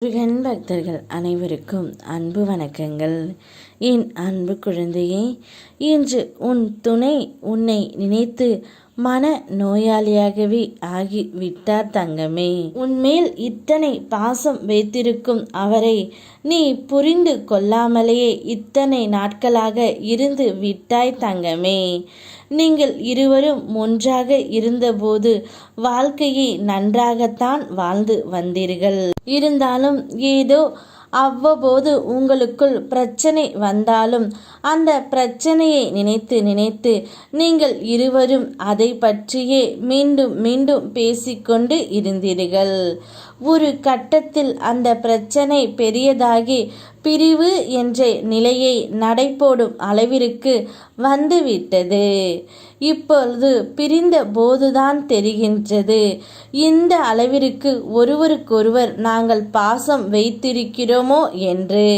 முருகன் பக்தர்கள் அனைவருக்கும் அன்பு வணக்கங்கள். என் அன்பு குழந்தையே, இன்று உன் துணை உன்னை நினைத்து மன நோயாளியாகவே ஆகிவிட்டார் தங்கமே. உன்மேல் இத்தனை பாசம் வைத்திருக்கும் அவரை நீ புரிந்து கொள்ளாமலேயே இத்தனை நாட்களாக இருந்து விட்டாய் தங்கமே. நீங்கள் இருவரும் ஒன்றாக இருந்தபோது வாழ்க்கையை நன்றாகத்தான் வாழ்ந்து வந்தீர்கள். இருந்தாலும் ஏதோ அவ்வப்போது உங்களுக்குள் பிரச்சனை வந்தாலும் அந்த பிரச்சனையை நினைத்து நினைத்து நீங்கள் இருவரும் அதை பற்றியே மீண்டும் மீண்டும் பேசிக்கொண்டு இருந்தீர்கள். ஒரு கட்டத்தில் அந்த பிரச்சனை பெரியதாகி பிரிவு என்ற நிலையை நடைபோடும் அளவிற்கு வந்துவிட்டது. இப்பொழுது பிரிந்த போதுதான் தெரிகின்றது இந்த அளவிற்கு ஒருவருக்கொருவர் நாங்கள் பாசம் வைத்திருக்கிறோமோ என்று.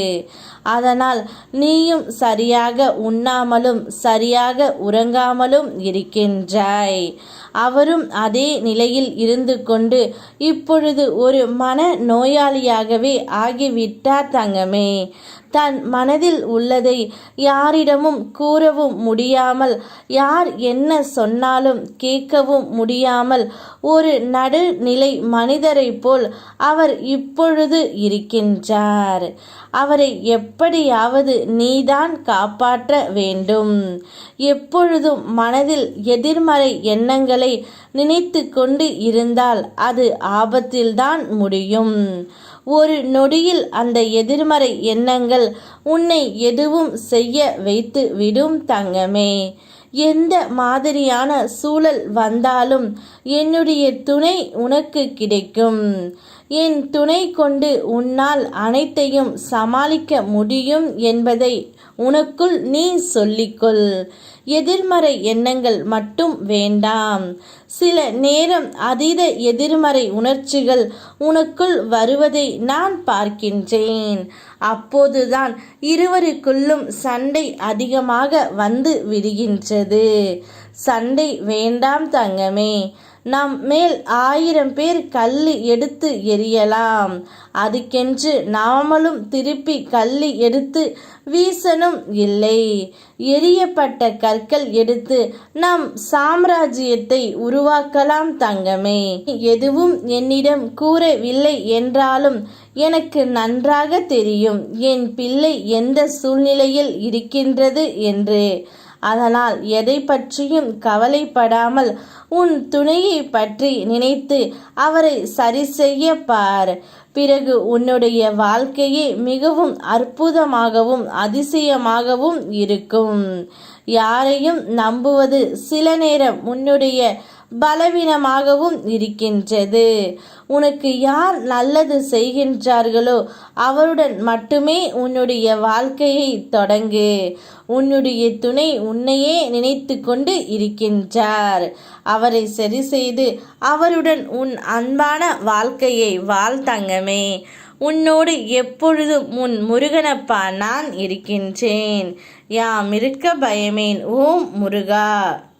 அதனால் நீயும் சரியாக உண்ணாமலும் சரியாக உறங்காமலும் இருக்கின்றாய். அவரும் அதே நிலையில் இருந்து கொண்டு இப்பொழுது ஒரு மன நோயாளியாகவே ஆகிவிட்டார் தங்கமே. தன் மனதில் உள்ளதை யாரிடமும் கூறவும் முடியாமல், யார் என்ன சொன்னாலும் கேட்கவும் முடியாமல் ஒரு நடுநிலை மனிதரை போல் அவர் இப்பொழுது இருக்கின்றார். அவரை எப்படியாவது நீதான் காப்பாற்ற வேண்டும். எப்பொழுதும் மனதில் எதிர்மறை எண்ணங்களை நினைத்து கொண்டு இருந்தால் அது ஆபத்தில்தான் முடியும். ஒரு நொடியில் அந்த எதிர்மறை எண்ணங்கள் உன்னை எதுவும் செய்ய வைத்து விடும் தங்கமே. எந்த மாதிரியான சூழல் வந்தாலும் என்னுடைய துணை உனக்கு கிடைக்கும். என் துணை கொண்டு உன்னால் அனைத்தையும் சமாளிக்க முடியும் என்பதை உனக்குள் நீ சொல்லிக்கொள். எதிர்மறை எண்ணங்கள் மட்டும் வேண்டாம். சில நேரம் அதீத எதிர்மறை உணர்ச்சிகள் உனக்குள் வருவதை நான் பார்க்கின்றேன். அப்போதுதான் இருவருக்குள்ளும் சண்டை அதிகமாக வந்து விடுகின்றது. சண்டை வேண்டாம் தங்கமே. நம் மேல் 1000 பேர் கல்லு எடுத்து எறியலாம். அதுக்கென்று நாமளும் திருப்பி கல்லு எடுத்து வீசணும் இல்லை. எரியப்பட்ட கற்கள் எடுத்து நம் சாம்ராஜ்யத்தை உருவாக்கலாம் தங்கமே. எதுவும் என்னிடம் கூறவில்லை என்றாலும் எனக்கு நன்றாக தெரியும் என் பிள்ளை எந்த சூழ்நிலையில் இருக்கின்றது என்று. அதனால் எதை பற்றியும் கவலைப்படாமல் உன் துணையை பற்றி நினைத்து அவரை சரி செய்ய பார். பிறகு உன்னுடைய வாழ்க்கையே மிகவும் அற்புதமாகவும் அதிசயமாகவும் இருக்கும். யாரையும் நம்புவது சில நேரம் உன்னுடைய பலவீனமாகவும் இருக்கின்றது. உனக்கு யார் நல்லது செய்கின்றார்களோ அவருடன் மட்டுமே உன்னுடைய வாழ்க்கையை தொடங்கு. உன்னுடைய துணை உன்னையே நினைத்து கொண்டு இருக்கின்றார். அவரை சரி செய்து அவருடன் உன் அன்பான வாழ்க்கையை வாழ் தங்கமே. உன்னோடு எப்பொழுதும் உன் முருகனப்பா நான் இருக்கின்றேன். யாம் இருக்க பயமேன். ஓம் முருகா.